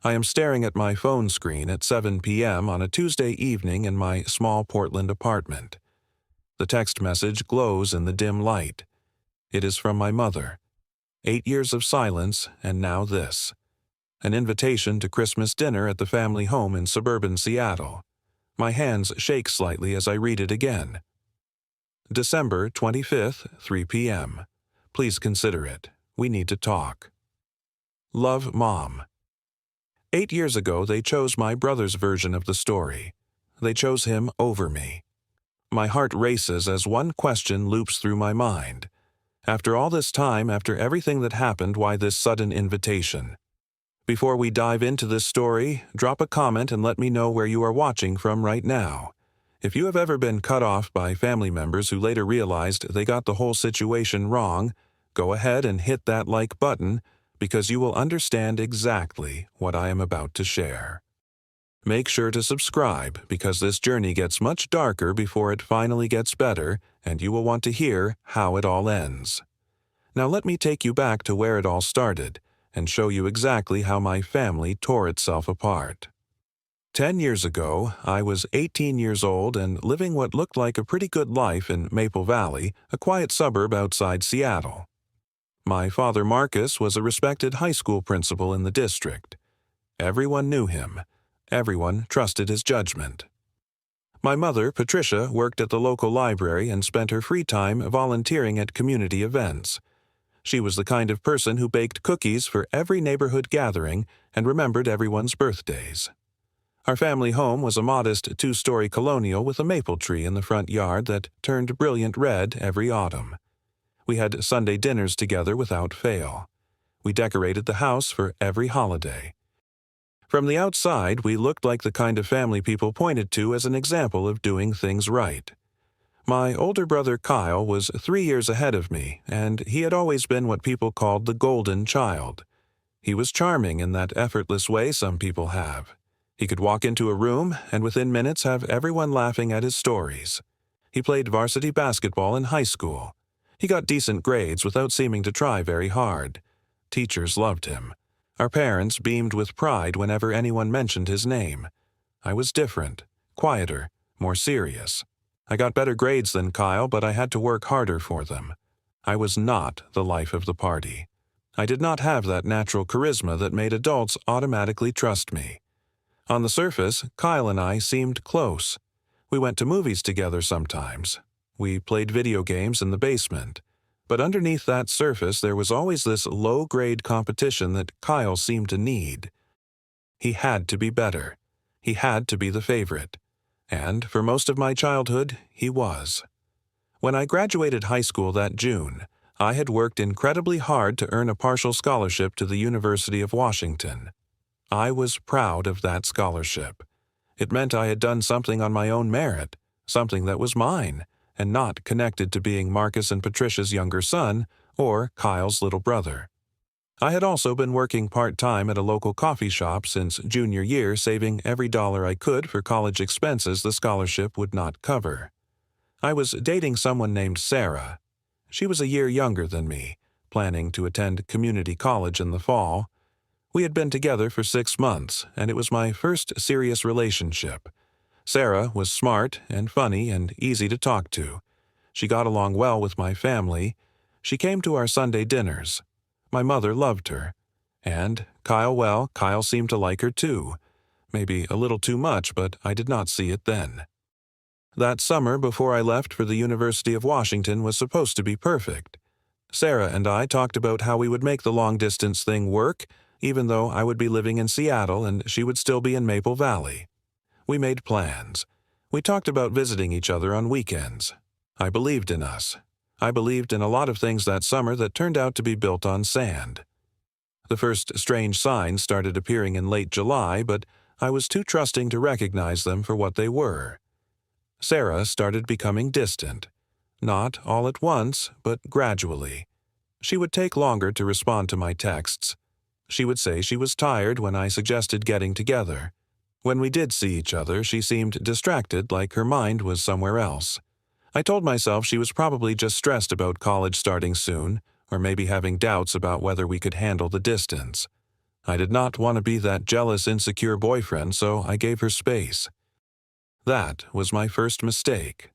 I am staring at my phone screen at 7 p.m. on a Tuesday evening in my small Portland apartment. The text message glows in the dim light. It is from my mother. 8 years of silence, and now this. An invitation to Christmas dinner at the family home in suburban Seattle. My hands shake slightly as I read it again. December 25th, 3 p.m. Please consider it. We need to talk. Love, Mom. 8 years ago, they chose my brother's version of the story. They chose him over me. My heart races as one question loops through my mind. After all this time, after everything that happened, why this sudden invitation? Before we dive into this story, drop a comment and let me know where you are watching from right now. If you have ever been cut off by family members who later realized they got the whole situation wrong, go ahead and hit that like button, because you will understand exactly what I am about to share. Make sure to subscribe, because this journey gets much darker before it finally gets better, and you will want to hear how it all ends. Now let me take you back to where it all started, and show you exactly how my family tore itself apart. 10 years ago, I was 18 years old and living what looked like a pretty good life in Maple Valley, a quiet suburb outside Seattle. My father, Marcus, was a respected high school principal in the district. Everyone knew him. Everyone trusted his judgment. My mother, Patricia, worked at the local library and spent her free time volunteering at community events. She was the kind of person who baked cookies for every neighborhood gathering and remembered everyone's birthdays. Our family home was a modest 2-story colonial with a maple tree in the front yard that turned brilliant red every autumn. We had Sunday dinners together without fail. We decorated the house for every holiday. From the outside, we looked like the kind of family people pointed to as an example of doing things right. My older brother Kyle was 3 years ahead of me, and he had always been what people called the golden child. He was charming in that effortless way some people have. He could walk into a room and within minutes have everyone laughing at his stories. He played varsity basketball in high school. He got decent grades without seeming to try very hard. Teachers loved him. Our parents beamed with pride whenever anyone mentioned his name. I was different, quieter, more serious. I got better grades than Kyle, but I had to work harder for them. I was not the life of the party. I did not have that natural charisma that made adults automatically trust me. On the surface, Kyle and I seemed close. We went to movies together sometimes. We played video games in the basement. But underneath that surface, there was always this low-grade competition that Kyle seemed to need. He had to be better. He had to be the favorite. And for most of my childhood, he was. When I graduated high school that June, I had worked incredibly hard to earn a partial scholarship to the University of Washington. I was proud of that scholarship. It meant I had done something on my own merit, something that was mine, and not connected to being Marcus and Patricia's younger son or Kyle's little brother. I had also been working part-time at a local coffee shop since junior year, saving every dollar I could for college expenses the scholarship would not cover. I was dating someone named Sara. She was a year younger than me, planning to attend community college in the fall. We had been together for 6 months, and it was my first serious relationship. Sara was smart and funny and easy to talk to. She got along well with my family. She came to our Sunday dinners. My mother loved her. And Kyle seemed to like her too. Maybe a little too much, but I did not see it then. That summer before I left for the University of Washington was supposed to be perfect. Sara and I talked about how we would make the long-distance thing work, even though I would be living in Seattle and she would still be in Maple Valley. We made plans. We talked about visiting each other on weekends. I believed in us. I believed in a lot of things that summer that turned out to be built on sand. The first strange signs started appearing in late July, but I was too trusting to recognize them for what they were. Sara started becoming distant. Not all at once, but gradually. She would take longer to respond to my texts. She would say she was tired when I suggested getting together. When we did see each other, she seemed distracted, like her mind was somewhere else. I told myself she was probably just stressed about college starting soon, or maybe having doubts about whether we could handle the distance. I did not want to be that jealous, insecure boyfriend, so I gave her space. That was my first mistake.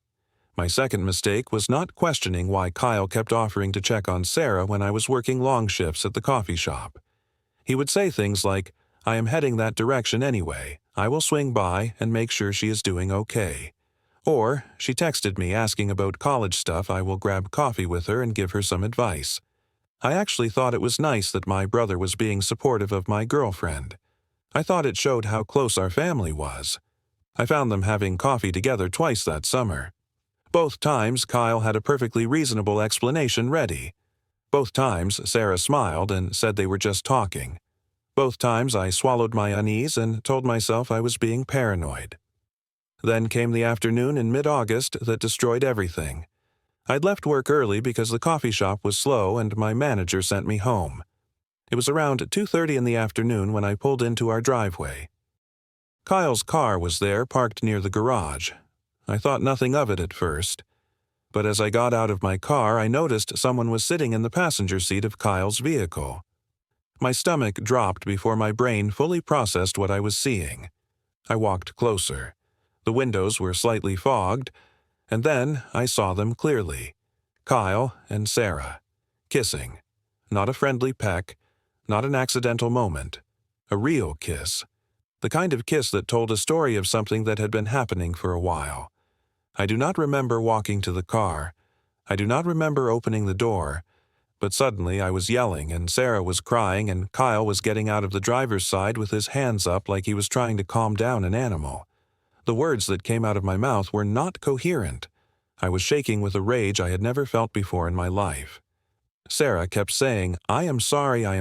My second mistake was not questioning why Kyle kept offering to check on Sara when I was working long shifts at the coffee shop. He would say things like, "I am heading that direction anyway. I will swing by and make sure she is doing okay." Or, she texted me asking about college stuff. I will grab coffee with her and give her some advice. I actually thought it was nice that my brother was being supportive of my girlfriend. I thought it showed how close our family was. I found them having coffee together twice that summer. Both times, Kyle had a perfectly reasonable explanation ready. Both times, Sara smiled and said they were just talking. Both times, I swallowed my unease and told myself I was being paranoid. Then came the afternoon in mid-August that destroyed everything. I'd left work early because the coffee shop was slow and my manager sent me home. It was around 2:30 in the afternoon when I pulled into our driveway. Kyle's car was there, parked near the garage. I thought nothing of it at first. But as I got out of my car, I noticed someone was sitting in the passenger seat of Kyle's vehicle. My stomach dropped before my brain fully processed what I was seeing. I walked closer. The windows were slightly fogged, and then I saw them clearly. Kyle and Sara, kissing. Not a friendly peck, not an accidental moment. A real kiss. The kind of kiss that told a story of something that had been happening for a while. I do not remember walking to the car. I do not remember opening the door. But suddenly I was yelling, and Sara was crying, and Kyle was getting out of the driver's side with his hands up like he was trying to calm down an animal. The words that came out of my mouth were not coherent. I was shaking with a rage I had never felt before in my life. Sara kept saying, I am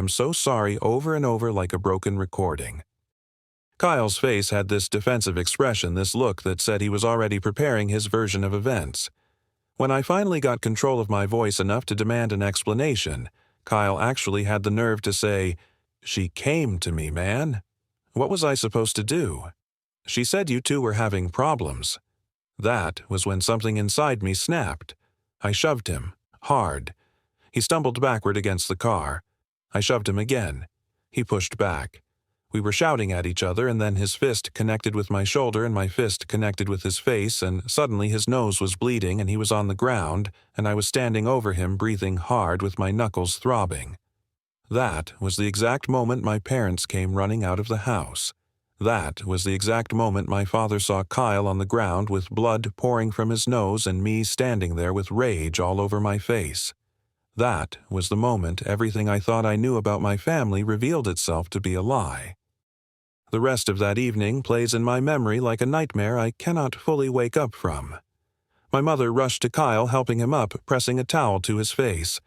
so sorry," over and over like a broken recording. Kyle's face had this defensive expression, this look that said he was already preparing his version of events. When I finally got control of my voice enough to demand an explanation, Kyle actually had the nerve to say, "She came to me, man. What was I supposed to do? She said you two were having problems." That was when something inside me snapped. I shoved him, hard. He stumbled backward against the car. I shoved him again. He pushed back. We were shouting at each other, and then his fist connected with my shoulder and my fist connected with his face, and suddenly his nose was bleeding and he was on the ground, and I was standing over him breathing hard with my knuckles throbbing. That was the exact moment my parents came running out of the house. That was the exact moment my father saw Kyle on the ground with blood pouring from his nose and me standing there with rage all over my face. That was the moment everything I thought I knew about my family revealed itself to be a lie. The rest of that evening plays in my memory like a nightmare I cannot fully wake up from. My mother rushed to Kyle, helping him up, pressing a towel to his face.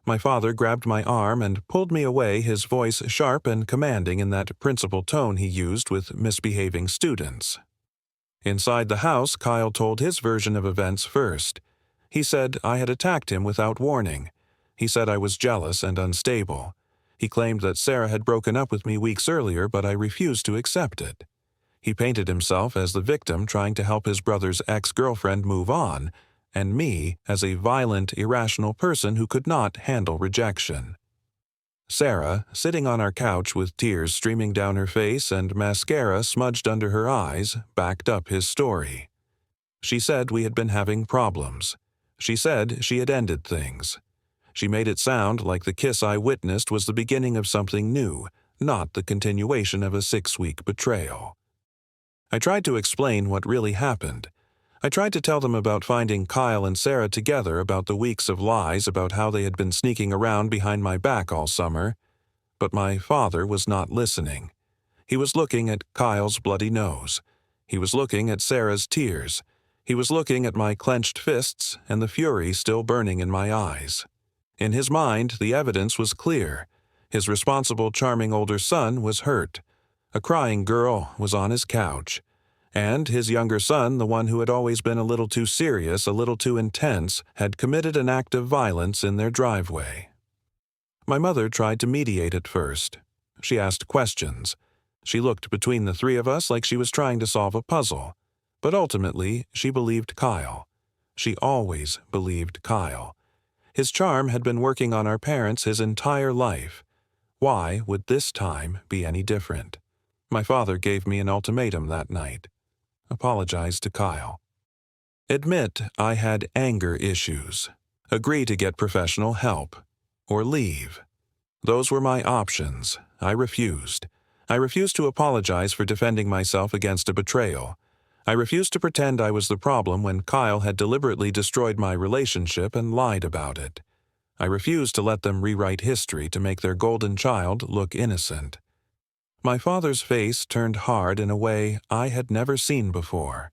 My father grabbed my arm and pulled me away, his voice sharp and commanding in that principal tone he used with misbehaving students. Inside the house, Kyle told his version of events first. He said I had attacked him without warning. He said I was jealous and unstable. He claimed that Sara had broken up with me weeks earlier, but I refused to accept it. He painted himself as the victim trying to help his brother's ex-girlfriend move on, and me as a violent, irrational person who could not handle rejection. Sara, sitting on our couch with tears streaming down her face and mascara smudged under her eyes, backed up his story. She said we had been having problems. She said she had ended things. She made it sound like the kiss I witnessed was the beginning of something new, not the continuation of a 6-week betrayal. I tried to explain what really happened. I tried to tell them about finding Kyle and Sara together, about the weeks of lies, about how they had been sneaking around behind my back all summer. But my father was not listening. He was looking at Kyle's bloody nose. He was looking at Sara's tears. He was looking at my clenched fists and the fury still burning in my eyes. In his mind, the evidence was clear. His responsible, charming older son was hurt. A crying girl was on his couch. And his younger son, the one who had always been a little too serious, a little too intense, had committed an act of violence in their driveway. My mother tried to mediate at first. She asked questions. She looked between the three of us like she was trying to solve a puzzle. But ultimately, she believed Kyle. She always believed Kyle. His charm had been working on our parents his entire life. Why would this time be any different? My father gave me an ultimatum that night. Apologize to Kyle. Admit I had anger issues. Agree to get professional help. Or leave. Those were my options. I refused. I refused to apologize for defending myself against a betrayal. I refused to pretend I was the problem when Kyle had deliberately destroyed my relationship and lied about it. I refused to let them rewrite history to make their golden child look innocent. My father's face turned hard in a way I had never seen before.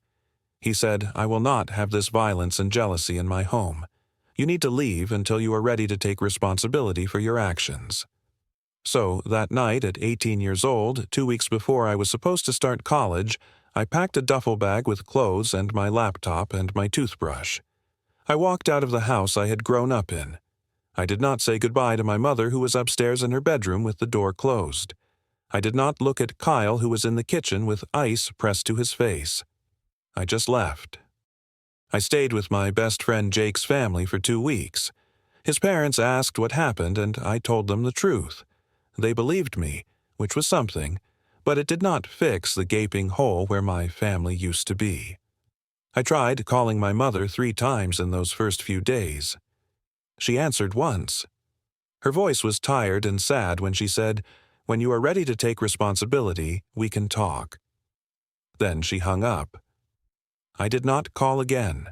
He said, "I will not have this violence and jealousy in my home. You need to leave until you are ready to take responsibility for your actions." So, that night at 18 years old, 2 weeks before I was supposed to start college, I packed a duffel bag with clothes and my laptop and my toothbrush. I walked out of the house I had grown up in. I did not say goodbye to my mother, who was upstairs in her bedroom with the door closed. I did not look at Kyle, who was in the kitchen with ice pressed to his face. I just left. I stayed with my best friend Jake's family for 2 weeks. His parents asked what happened, and I told them the truth. They believed me, which was something, but it did not fix the gaping hole where my family used to be. I tried calling my mother 3 times in those first few days. She answered once. Her voice was tired and sad when she said, "When you are ready to take responsibility, we can talk." Then she hung up. I did not call again.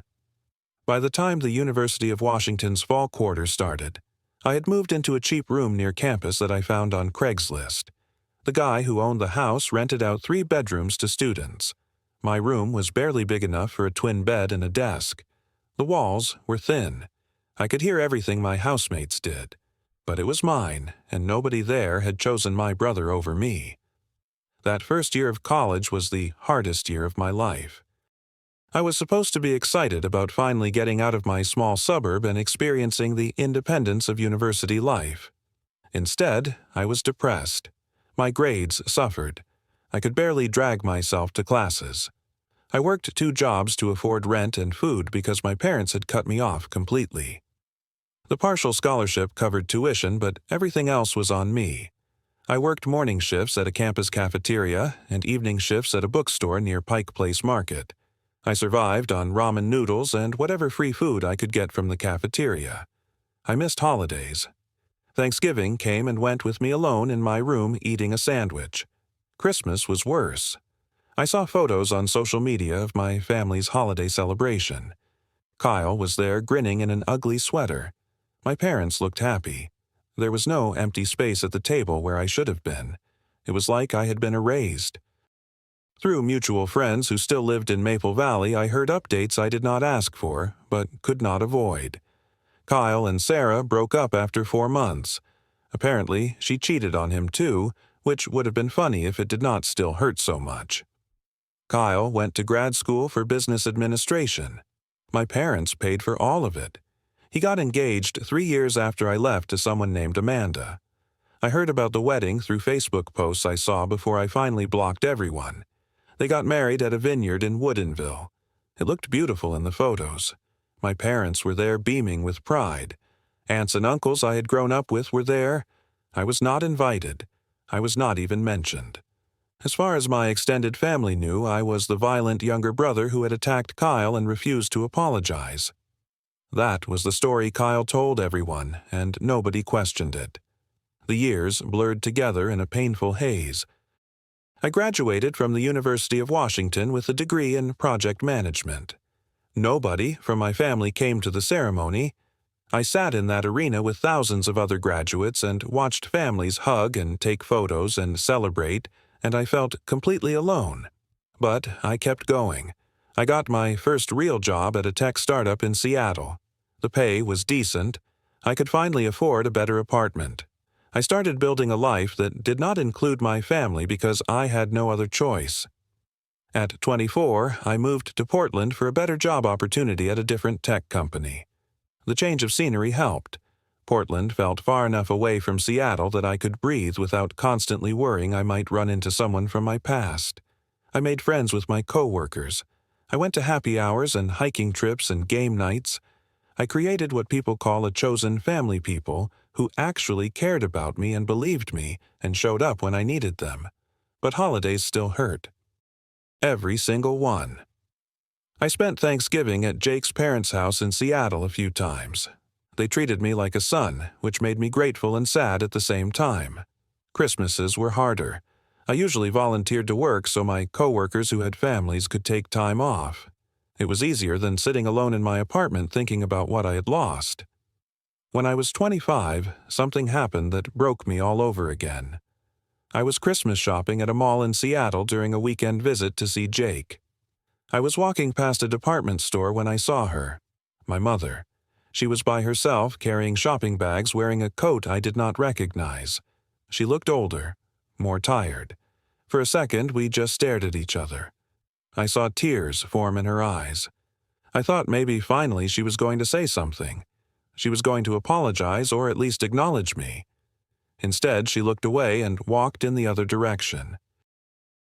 By the time the University of Washington's fall quarter started, I had moved into a cheap room near campus that I found on Craigslist. The guy who owned the house rented out 3 bedrooms to students. My room was barely big enough for a twin bed and a desk. The walls were thin. I could hear everything my housemates did. But it was mine, and nobody there had chosen my brother over me. That first year of college was the hardest year of my life. I was supposed to be excited about finally getting out of my small suburb and experiencing the independence of university life. Instead, I was depressed. My grades suffered. I could barely drag myself to classes. I worked 2 jobs to afford rent and food because my parents had cut me off completely. The partial scholarship covered tuition, but everything else was on me. I worked morning shifts at a campus cafeteria and evening shifts at a bookstore near Pike Place Market. I survived on ramen noodles and whatever free food I could get from the cafeteria. I missed holidays. Thanksgiving came and went with me alone in my room eating a sandwich. Christmas was worse. I saw photos on social media of my family's holiday celebration. Kyle was there grinning in an ugly sweater. My parents looked happy. There was no empty space at the table where I should have been. It was like I had been erased. Through mutual friends who still lived in Maple Valley, I heard updates I did not ask for, but could not avoid. Kyle and Sara broke up after 4 months. Apparently, she cheated on him too, which would have been funny if it did not still hurt so much. Kyle went to grad school for business administration. My parents paid for all of it. He got engaged 3 years after I left to someone named Amanda. I heard about the wedding through Facebook posts I saw before I finally blocked everyone. They got married at a vineyard in Woodinville. It looked beautiful in the photos. My parents were there beaming with pride. Aunts and uncles I had grown up with were there. I was not invited. I was not even mentioned. As far as my extended family knew, I was the violent younger brother who had attacked Kyle and refused to apologize. That was the story Kyle told everyone, and nobody questioned it. The years blurred together in a painful haze. I graduated from the University of Washington with a degree in project management. Nobody from my family came to the ceremony. I sat in that arena with thousands of other graduates and watched families hug and take photos and celebrate, and I felt completely alone. But I kept going. I got my first real job at a tech startup in Seattle. The pay was decent. I could finally afford a better apartment. I started building a life that did not include my family because I had no other choice. At 24, I moved to Portland for a better job opportunity at a different tech company. The change of scenery helped. Portland felt far enough away from Seattle that I could breathe without constantly worrying I might run into someone from my past. I made friends with my coworkers. I went to happy hours and hiking trips and game nights. I created what people call a chosen family people who actually cared about me and believed me and showed up when I needed them. But holidays still hurt. Every single one. I spent Thanksgiving at Jake's parents' house in Seattle a few times. They treated me like a son, which made me grateful and sad at the same time. Christmases were harder. I usually volunteered to work so my coworkers who had families could take time off. It was easier than sitting alone in my apartment thinking about what I had lost. When I was 25, something happened that broke me all over again. I was Christmas shopping at a mall in Seattle during a weekend visit to see Jake. I was walking past a department store when I saw her, my mother. She was by herself, carrying shopping bags, wearing a coat I did not recognize. She looked older, more tired. For a second, we just stared at each other. I saw tears form in her eyes. I thought maybe finally she was going to say something. She was going to apologize or at least acknowledge me. Instead, she looked away and walked in the other direction.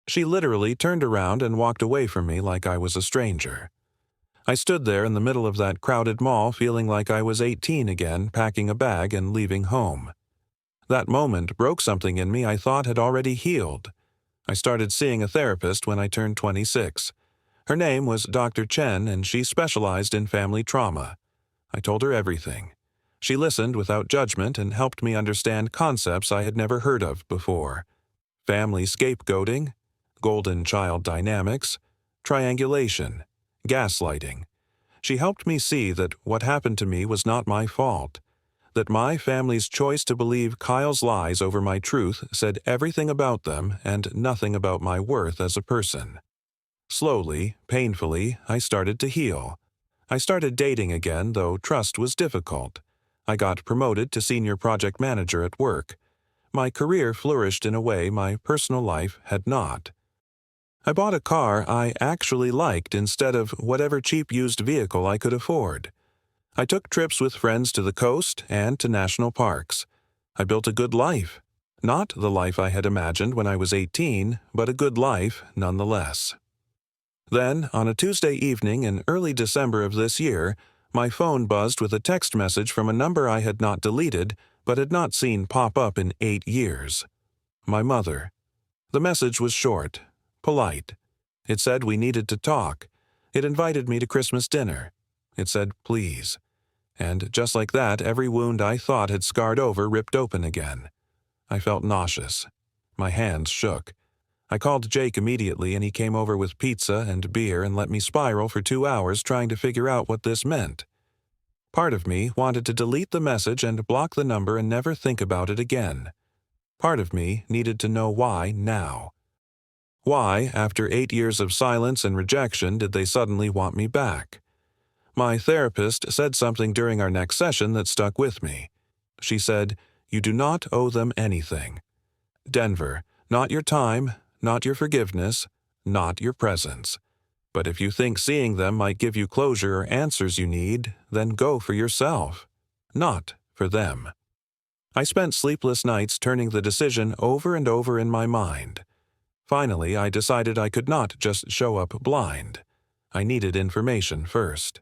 She literally turned around and walked away from me like I was a stranger. I stood there in the middle of that crowded mall feeling like I was 18 again, packing a bag and leaving home. That moment broke something in me I thought had already healed. I started seeing a therapist when I turned 26. Her name was Dr. Chen, and she specialized in family trauma. I told her everything. She listened without judgment and helped me understand concepts I had never heard of before. Family scapegoating, golden child dynamics, triangulation, gaslighting. She helped me see that what happened to me was not my fault, that my family's choice to believe Kyle's lies over my truth said everything about them and nothing about my worth as a person. Slowly, painfully, I started to heal. I started dating again, though trust was difficult. I got promoted to senior project manager at work. My career flourished in a way my personal life had not. I bought a car I actually liked instead of whatever cheap used vehicle I could afford. I took trips with friends to the coast and to national parks. I built a good life. Not the life I had imagined when I was 18, but a good life nonetheless. Then, on a Tuesday evening in early December of this year, my phone buzzed with a text message from a number I had not deleted, but had not seen pop up in 8 years. My mother. The message was short, polite. It said we needed to talk. It invited me to Christmas dinner. It said, please. And just like that, every wound I thought had scarred over ripped open again. I felt nauseous. My hands shook. I called Jake immediately and he came over with pizza and beer and let me spiral for 2 hours trying to figure out what this meant. Part of me wanted to delete the message and block the number and never think about it again. Part of me needed to know why now. Why, after 8 years of silence and rejection, did they suddenly want me back? My therapist said something during our next session that stuck with me. She said, "You do not owe them anything. Denver, not your time, not your forgiveness, not your presence. But if you think seeing them might give you closure or answers you need, then go for yourself, not for them." I spent sleepless nights turning the decision over and over in my mind. Finally, I decided I could not just show up blind. I needed information first.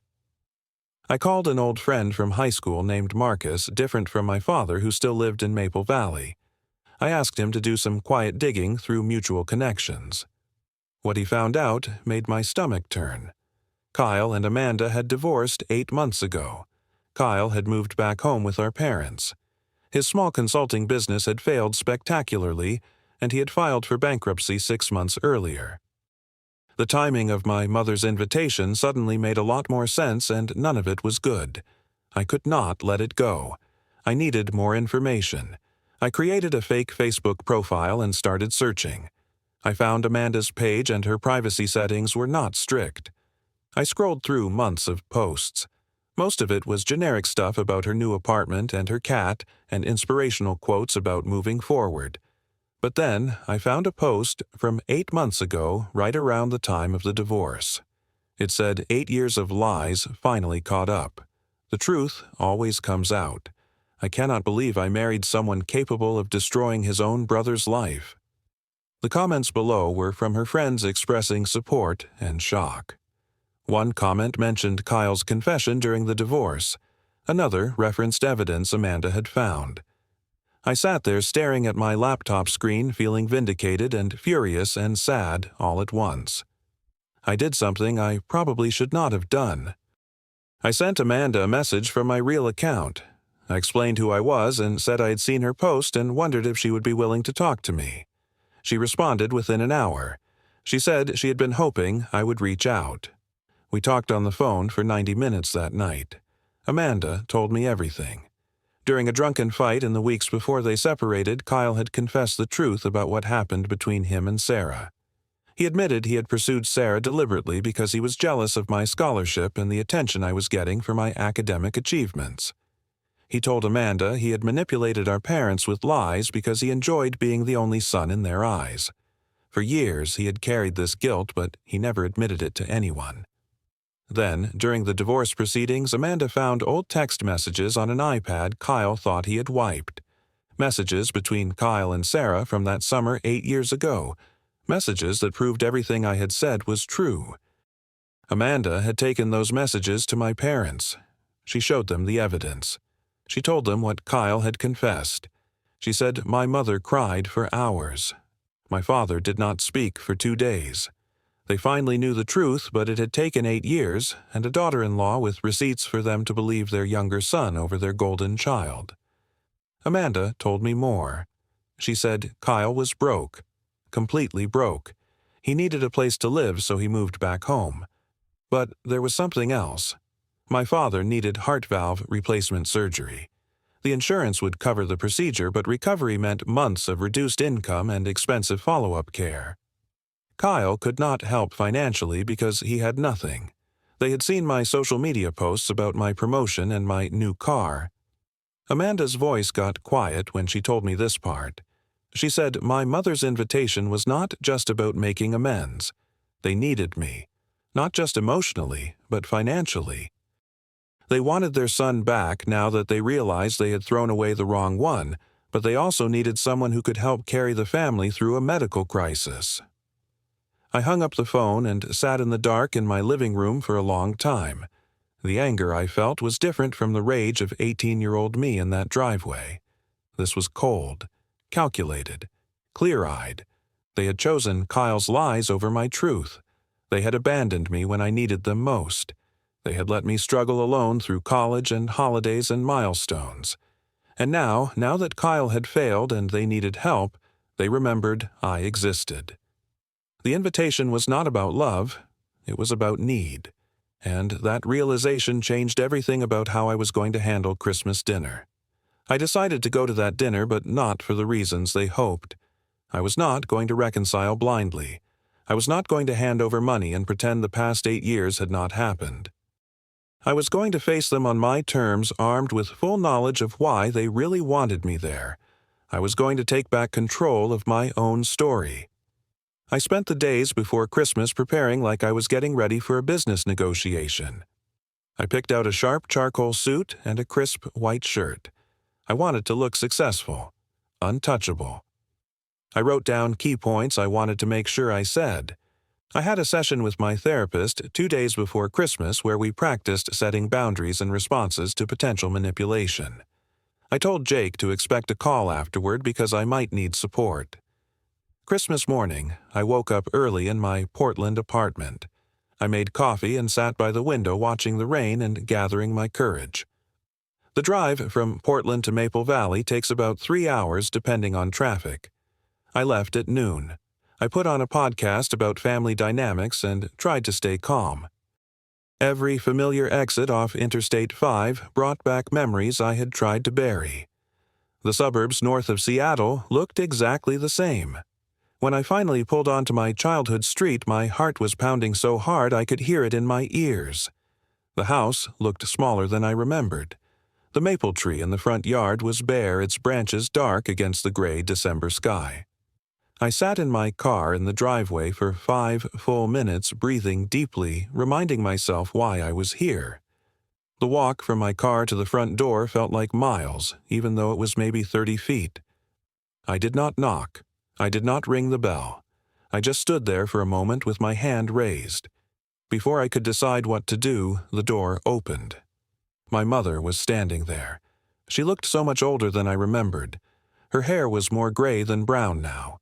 I called an old friend from high school named Marcus, different from my father who still lived in Maple Valley. I asked him to do some quiet digging through mutual connections. What he found out made my stomach turn. Kyle and Amanda had divorced 8 months ago. Kyle had moved back home with our parents. His small consulting business had failed spectacularly, and he had filed for bankruptcy 6 months earlier. The timing of my mother's invitation suddenly made a lot more sense, and none of it was good. I could not let it go. I needed more information. I created a fake Facebook profile and started searching. I found Amanda's page and her privacy settings were not strict. I scrolled through months of posts. Most of it was generic stuff about her new apartment and her cat and inspirational quotes about moving forward. But then I found a post from 8 months ago, right around the time of the divorce. It said 8 years of lies finally caught up. The truth always comes out. I cannot believe I married someone capable of destroying his own brother's life. The comments below were from her friends expressing support and shock. One comment mentioned Kyle's confession during the divorce. Another referenced evidence Amanda had found. I sat there staring at my laptop screen, feeling vindicated and furious and sad all at once. I did something I probably should not have done. I sent Amanda a message from my real account. I explained who I was and said I had seen her post and wondered if she would be willing to talk to me. She responded within an hour. She said she had been hoping I would reach out. We talked on the phone for 90 minutes that night. Amanda told me everything. During a drunken fight in the weeks before they separated, Kyle had confessed the truth about what happened between him and Sara. He admitted he had pursued Sara deliberately because he was jealous of my scholarship and the attention I was getting for my academic achievements. He told Amanda he had manipulated our parents with lies because he enjoyed being the only son in their eyes. For years he had carried this guilt, but he never admitted it to anyone. Then, during the divorce proceedings, Amanda found old text messages on an iPad Kyle thought he had wiped. Messages between Kyle and Sara from that summer 8 years ago. Messages that proved everything I had said was true. Amanda had taken those messages to my parents. She showed them the evidence. She told them what Kyle had confessed. She said my mother cried for hours. My father did not speak for 2 days. They finally knew the truth, but it had taken 8 years, and a daughter-in-law with receipts for them to believe their younger son over their golden child. Amanda told me more. She said Kyle was broke, completely broke. He needed a place to live, so he moved back home. But there was something else. My father needed heart valve replacement surgery. The insurance would cover the procedure, but recovery meant months of reduced income and expensive follow-up care. Kyle could not help financially because he had nothing. They had seen my social media posts about my promotion and my new car. Amanda's voice got quiet when she told me this part. She said my mother's invitation was not just about making amends. They needed me, not just emotionally, but financially. They wanted their son back now that they realized they had thrown away the wrong one, but they also needed someone who could help carry the family through a medical crisis. I hung up the phone and sat in the dark in my living room for a long time. The anger I felt was different from the rage of 18-year-old me in that driveway. This was cold, calculated, clear-eyed. They had chosen Kyle's lies over my truth. They had abandoned me when I needed them most. They had let me struggle alone through college and holidays and milestones. And now that Kyle had failed and they needed help, they remembered I existed. The invitation was not about love, it was about need. And that realization changed everything about how I was going to handle Christmas dinner. I decided to go to that dinner, but not for the reasons they hoped. I was not going to reconcile blindly. I was not going to hand over money and pretend the past 8 years had not happened. I was going to face them on my terms, armed with full knowledge of why they really wanted me there. I was going to take back control of my own story. I spent the days before Christmas preparing like I was getting ready for a business negotiation. I picked out a sharp charcoal suit and a crisp white shirt. I wanted to look successful, untouchable. I wrote down key points I wanted to make sure I said. I had a session with my therapist 2 days before Christmas where we practiced setting boundaries and responses to potential manipulation. I told Jake to expect a call afterward because I might need support. Christmas morning, I woke up early in my Portland apartment. I made coffee and sat by the window watching the rain and gathering my courage. The drive from Portland to Maple Valley takes about 3 hours depending on traffic. I left at noon. I put on a podcast about family dynamics and tried to stay calm. Every familiar exit off Interstate 5 brought back memories I had tried to bury. The suburbs north of Seattle looked exactly the same. When I finally pulled onto my childhood street, my heart was pounding so hard I could hear it in my ears. The house looked smaller than I remembered. The maple tree in the front yard was bare, its branches dark against the gray December sky. I sat in my car in the driveway for 5 full minutes, breathing deeply, reminding myself why I was here. The walk from my car to the front door felt like miles, even though it was maybe 30 feet. I did not knock. I did not ring the bell. I just stood there for a moment with my hand raised. Before I could decide what to do, the door opened. My mother was standing there. She looked so much older than I remembered. Her hair was more gray than brown now.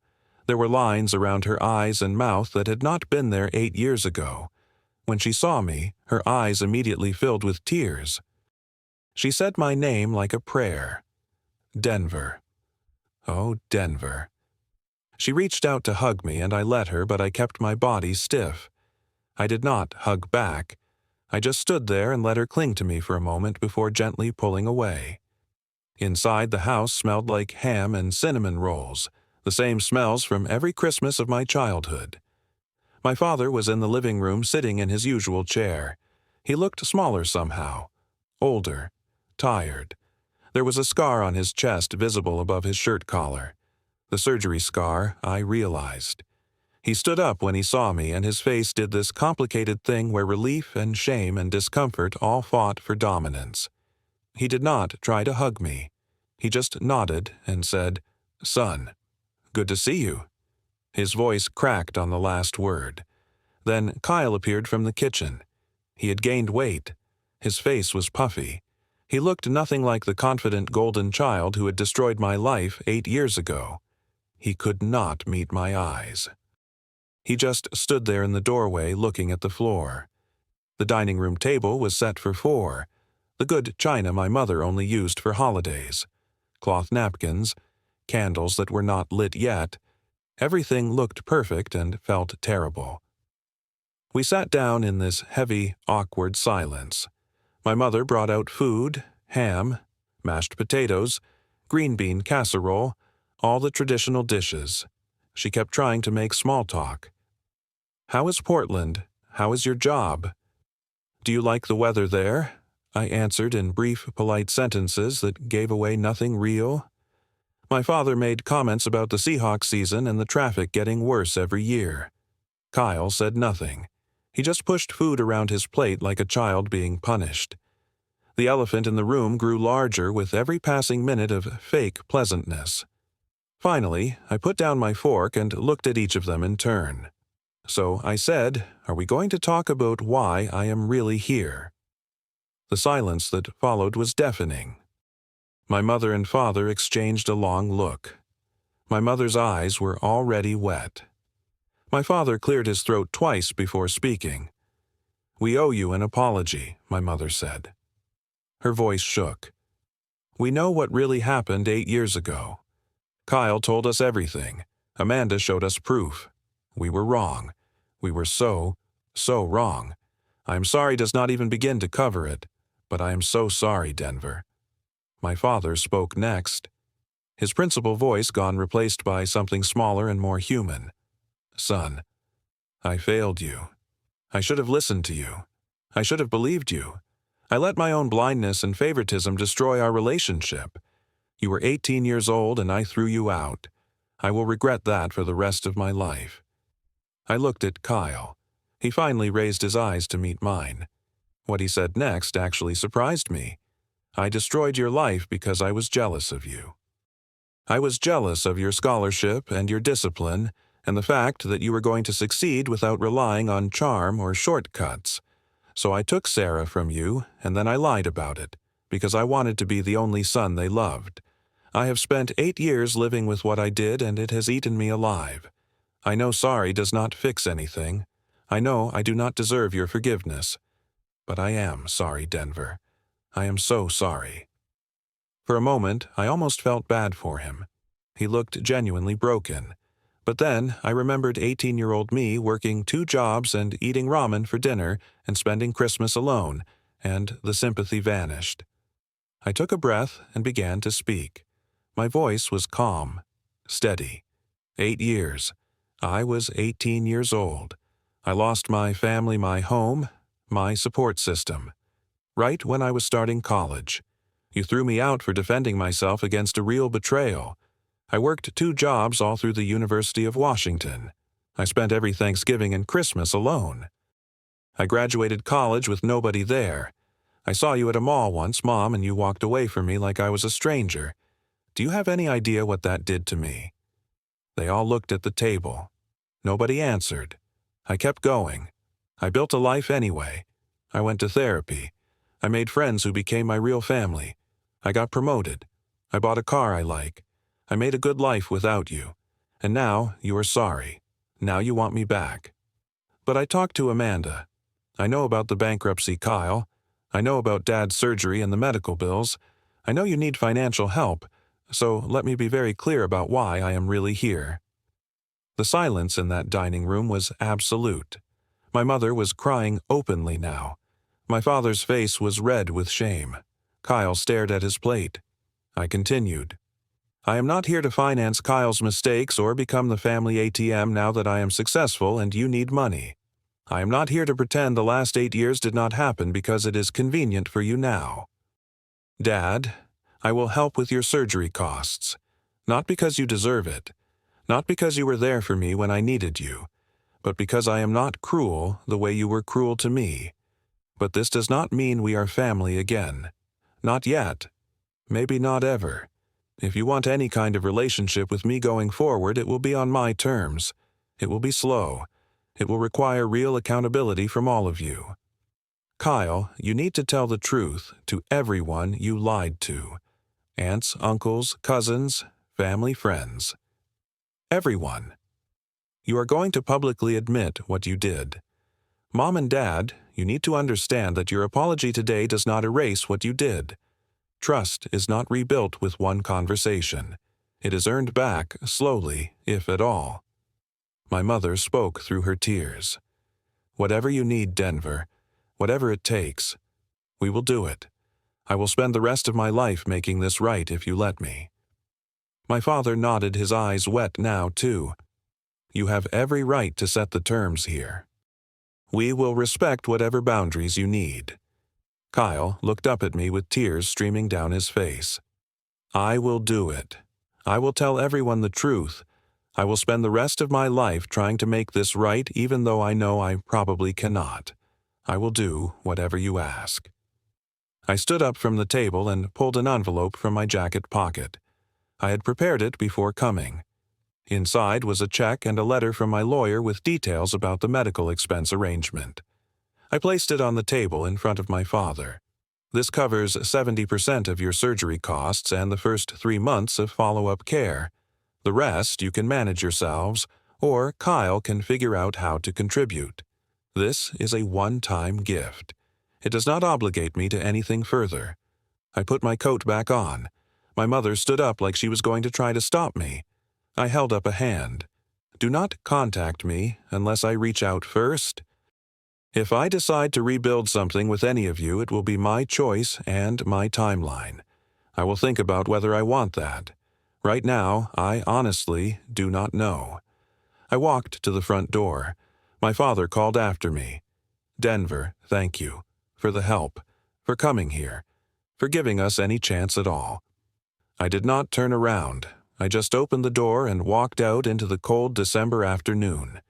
There were lines around her eyes and mouth that had not been there 8 years ago. When she saw me, her eyes immediately filled with tears. She said my name like a prayer. Denver. Oh, Denver. She reached out to hug me, and I let her, but I kept my body stiff. I did not hug back. I just stood there and let her cling to me for a moment before gently pulling away. Inside, the house smelled like ham and cinnamon rolls, the same smells from every Christmas of my childhood. My father was in the living room sitting in his usual chair. He looked smaller somehow, older, tired. There was a scar on his chest visible above his shirt collar. The surgery scar, I realized. He stood up when he saw me, and his face did this complicated thing where relief and shame and discomfort all fought for dominance. He did not try to hug me. He just nodded and said, "Son, good to see you." His voice cracked on the last word. Then Kyle appeared from the kitchen. He had gained weight. His face was puffy. He looked nothing like the confident golden child who had destroyed my life 8 years ago. He could not meet my eyes. He just stood there in the doorway looking at the floor. The dining room table was set for 4, the good china my mother only used for holidays. Cloth napkins, candles that were not lit yet. Everything looked perfect and felt terrible. We sat down in this heavy, awkward silence. My mother brought out food, ham, mashed potatoes, green bean casserole, all the traditional dishes. She kept trying to make small talk. "How is Portland? How is your job?" "Do you like the weather there?" I answered in brief, polite sentences that gave away nothing real. My father made comments about the Seahawks season and the traffic getting worse every year. Kyle said nothing. He just pushed food around his plate like a child being punished. The elephant in the room grew larger with every passing minute of fake pleasantness. Finally, I put down my fork and looked at each of them in turn. So I said, "Are we going to talk about why I am really here?" The silence that followed was deafening. My mother and father exchanged a long look. My mother's eyes were already wet. My father cleared his throat twice before speaking. "We owe you an apology," my mother said. Her voice shook. "We know what really happened 8 years ago. Kyle told us everything. Amanda showed us proof. We were wrong. We were so wrong. I am sorry does not even begin to cover it, but I am so sorry, Denver." My father spoke next. His principal voice gone, replaced by something smaller and more human. "Son, I failed you. I should have listened to you. I should have believed you. I let my own blindness and favoritism destroy our relationship. You were 18 years old and I threw you out. I will regret that for the rest of my life." I looked at Kyle. He finally raised his eyes to meet mine. What he said next actually surprised me. "I destroyed your life because I was jealous of you. I was jealous of your scholarship and your discipline, and the fact that you were going to succeed without relying on charm or shortcuts. So I took Sara from you, and then I lied about it, because I wanted to be the only son they loved. I have spent 8 years living with what I did, and it has eaten me alive. I know sorry does not fix anything. I know I do not deserve your forgiveness. But I am sorry, Denver. I am so sorry." For a moment, I almost felt bad for him. He looked genuinely broken. But then I remembered 18-year-old me working 2 jobs and eating ramen for dinner and spending Christmas alone, and the sympathy vanished. I took a breath and began to speak. My voice was calm, steady. 8 years. I was 18 years old. I lost my family, my home, my support system. Right when I was starting college. You threw me out for defending myself against a real betrayal. I worked 2 jobs all through the University of Washington. I spent every Thanksgiving and Christmas alone. I graduated college with nobody there. I saw you at a mall once, Mom, and you walked away from me like I was a stranger. Do you have any idea what that did to me?" They all looked at the table. Nobody answered. I kept going. I built a life anyway. I went to therapy. I made friends who became my real family. I got promoted. I bought a car I like. I made a good life without you. And now you are sorry. Now you want me back. But I talked to Amanda. I know about the bankruptcy, Kyle. I know about Dad's surgery and the medical bills. I know you need financial help, so let me be very clear about why I am really here." The silence in that dining room was absolute. My mother was crying openly now. My father's face was red with shame. Kyle stared at his plate. I continued. "I am not here to finance Kyle's mistakes or become the family ATM now that I am successful and you need money. I am not here to pretend the last 8 years did not happen because it is convenient for you now. Dad, I will help with your surgery costs. Not because you deserve it. Not because you were there for me when I needed you. But because I am not cruel the way you were cruel to me. But this does not mean we are family again. Not yet. Maybe not ever. If you want any kind of relationship with me going forward, it will be on my terms. It will be slow. It will require real accountability from all of you. Kyle, you need to tell the truth to everyone you lied to. Aunts, uncles, cousins, family, friends. Everyone. You are going to publicly admit what you did. Mom and Dad, you need to understand that your apology today does not erase what you did. Trust is not rebuilt with one conversation. It is earned back slowly, if at all." My mother spoke through her tears. "Whatever you need, Denver, whatever it takes, we will do it. I will spend the rest of my life making this right if you let me." My father nodded, his eyes wet now, too. "You have every right to set the terms here. We will respect whatever boundaries you need." Kyle looked up at me with tears streaming down his face. "I will do it. I will tell everyone the truth. I will spend the rest of my life trying to make this right even though I know I probably cannot. I will do whatever you ask." I stood up from the table and pulled an envelope from my jacket pocket. I had prepared it before coming. Inside was a check and a letter from my lawyer with details about the medical expense arrangement. I placed it on the table in front of my father. "This covers 70% of your surgery costs and the first 3 months of follow-up care. The rest you can manage yourselves, or Kyle can figure out how to contribute. This is a one-time gift. It does not obligate me to anything further." I put my coat back on. My mother stood up like she was going to try to stop me. I held up a hand. "Do not contact me unless I reach out first. If I decide to rebuild something with any of you, it will be my choice and my timeline. I will think about whether I want that. Right now, I honestly do not know." I walked to the front door. My father called after me. "Denver, thank you. For the help. For coming here. For giving us any chance at all." I did not turn around. I just opened the door and walked out into the cold December afternoon.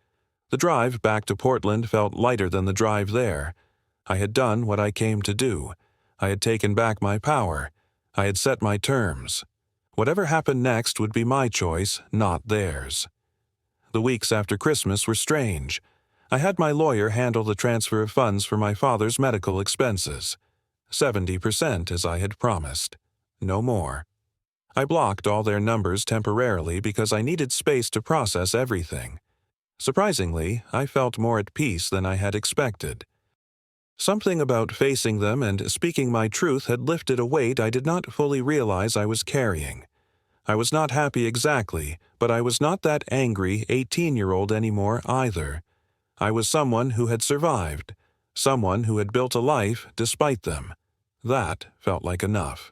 The drive back to Portland felt lighter than the drive there. I had done what I came to do. I had taken back my power. I had set my terms. Whatever happened next would be my choice, not theirs. The weeks after Christmas were strange. I had my lawyer handle the transfer of funds for my father's medical expenses. 70% as I had promised. No more. I blocked all their numbers temporarily because I needed space to process everything. Surprisingly, I felt more at peace than I had expected. Something about facing them and speaking my truth had lifted a weight I did not fully realize I was carrying. I was not happy exactly, but I was not that angry 18-year-old anymore either. I was someone who had survived, someone who had built a life despite them. That felt like enough.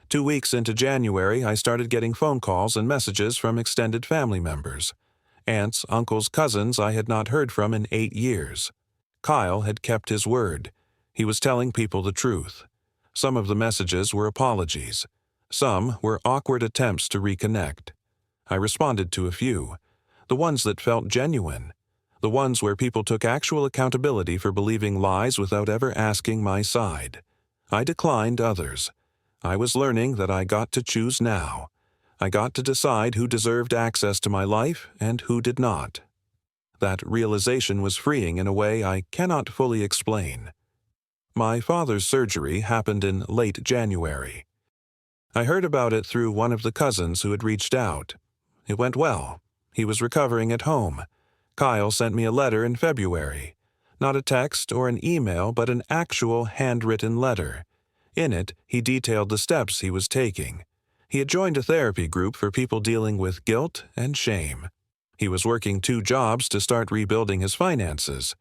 2 weeks into January, I started getting phone calls and messages from extended family members. Aunts, uncles, cousins I had not heard from in 8 years. Kyle had kept his word. He was telling people the truth. Some of the messages were apologies. Some were awkward attempts to reconnect. I responded to a few. The ones that felt genuine. The ones where people took actual accountability for believing lies without ever asking my side. I declined others. I was learning that I got to choose now. I got to decide who deserved access to my life and who did not. That realization was freeing in a way I cannot fully explain. My father's surgery happened in late January. I heard about it through one of the cousins who had reached out. It went well. He was recovering at home. Kyle sent me a letter in February. Not a text or an email, but an actual handwritten letter. In it, he detailed the steps he was taking. He had joined a therapy group for people dealing with guilt and shame. He was working 2 jobs to start rebuilding his finances.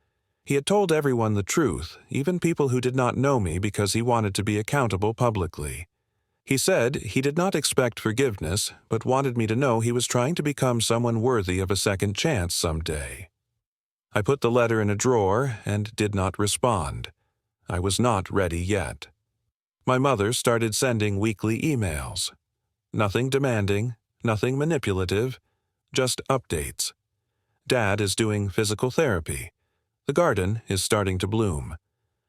He had told everyone the truth, even people who did not know me, because he wanted to be accountable publicly. He said he did not expect forgiveness, but wanted me to know he was trying to become someone worthy of a second chance someday. I put the letter in a drawer and did not respond. I was not ready yet. My mother started sending weekly emails. Nothing demanding, nothing manipulative, just updates. Dad is doing physical therapy. The garden is starting to bloom.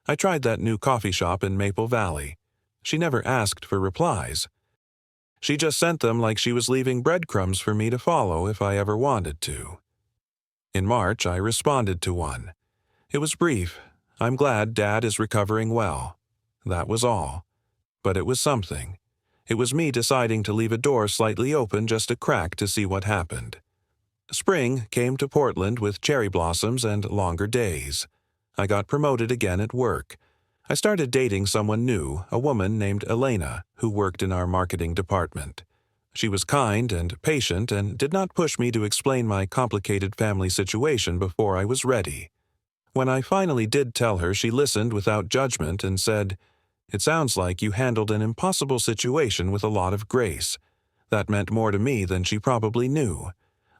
I tried that new coffee shop in Maple Valley. She never asked for replies. She just sent them like she was leaving breadcrumbs for me to follow if I ever wanted to. In March, I responded to one. It was brief. I'm glad Dad is recovering well. That was all. But it was something. It was me deciding to leave a door slightly open, just a crack, to see what happened. Spring came to Portland with cherry blossoms and longer days. I got promoted again at work. I started dating someone new, a woman named Elena, who worked in our marketing department. She was kind and patient and did not push me to explain my complicated family situation before I was ready. When I finally did tell her, she listened without judgment and said, "It sounds like you handled an impossible situation with a lot of grace." That meant more to me than she probably knew.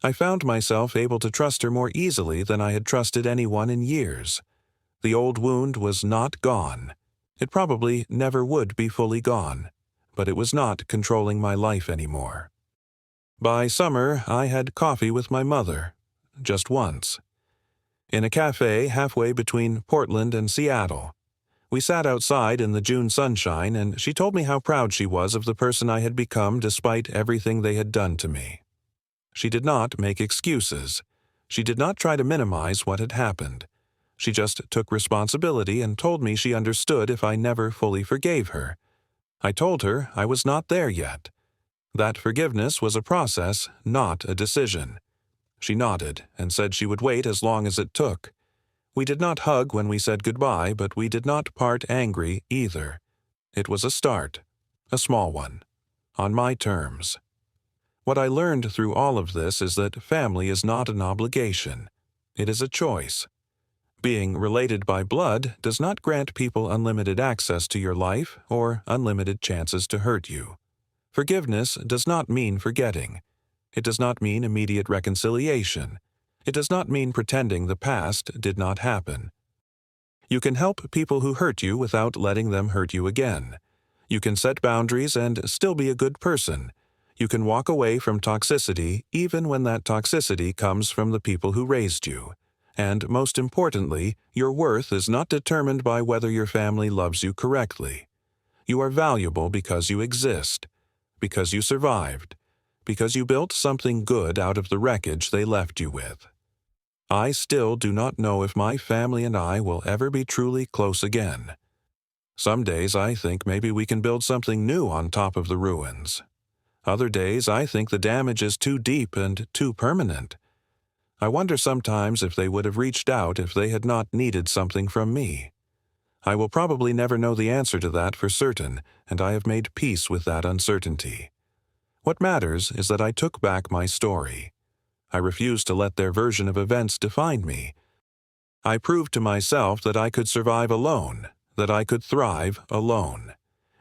I found myself able to trust her more easily than I had trusted anyone in years. The old wound was not gone. It probably never would be fully gone, but it was not controlling my life anymore. By summer, I had coffee with my mother, just once. In a cafe halfway between Portland and Seattle. We sat outside in the June sunshine, and she told me how proud she was of the person I had become despite everything they had done to me. She did not make excuses. She did not try to minimize what had happened. She just took responsibility and told me she understood if I never fully forgave her. I told her I was not there yet. That forgiveness was a process, not a decision. She nodded and said she would wait as long as it took. We did not hug when we said goodbye, but we did not part angry either. It was a start, a small one, on my terms. What I learned through all of this is that family is not an obligation. It is a choice. Being related by blood does not grant people unlimited access to your life or unlimited chances to hurt you. Forgiveness does not mean forgetting. It does not mean immediate reconciliation. It does not mean pretending the past did not happen. You can help people who hurt you without letting them hurt you again. You can set boundaries and still be a good person. You can walk away from toxicity even when that toxicity comes from the people who raised you. And most importantly, your worth is not determined by whether your family loves you correctly. You are valuable because you exist, because you survived, because you built something good out of the wreckage they left you with. I still do not know if my family and I will ever be truly close again. Some days I think maybe we can build something new on top of the ruins. Other days I think the damage is too deep and too permanent. I wonder sometimes if they would have reached out if they had not needed something from me. I will probably never know the answer to that for certain, and I have made peace with that uncertainty. What matters is that I took back my story. I refused to let their version of events define me. I proved to myself that I could survive alone, that I could thrive alone.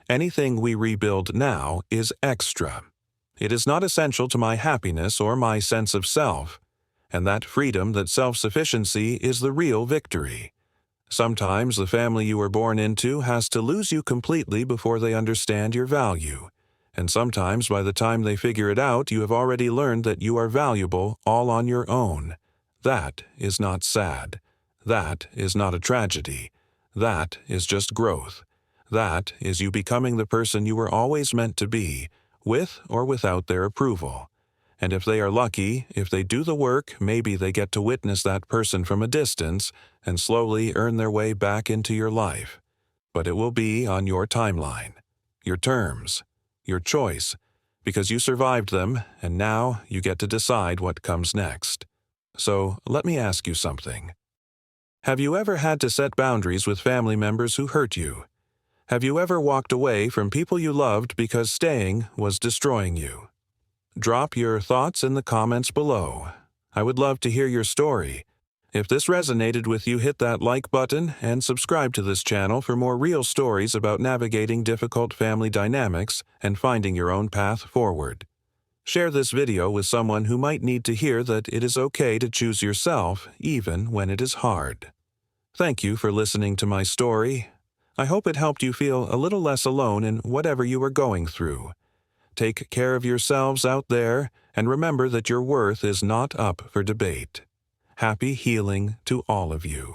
Anything we rebuild now is extra. It is not essential to my happiness or my sense of self. And that freedom, that self-sufficiency, is the real victory. Sometimes the family you were born into has to lose you completely before they understand your value. And sometimes by the time they figure it out, you have already learned that you are valuable all on your own. That is not sad. That is not a tragedy. That is just growth. That is you becoming the person you were always meant to be, with or without their approval. And if they are lucky, if they do the work, maybe they get to witness that person from a distance and slowly earn their way back into your life. but it will be on your timeline, your terms, your choice, because you survived them and now you get to decide what comes next. So let me ask you something. Have you ever had to set boundaries with family members who hurt you? Have you ever walked away from people you loved because staying was destroying you? Drop your thoughts in the comments below. I would love to hear your story. If this resonated with you, hit that like button and subscribe to this channel for more real stories about navigating difficult family dynamics and finding your own path forward. Share this video with someone who might need to hear that it is okay to choose yourself even when it is hard. Thank you for listening to my story. I hope it helped you feel a little less alone in whatever you are going through. Take care of yourselves out there, and remember that your worth is not up for debate. Happy healing to all of you.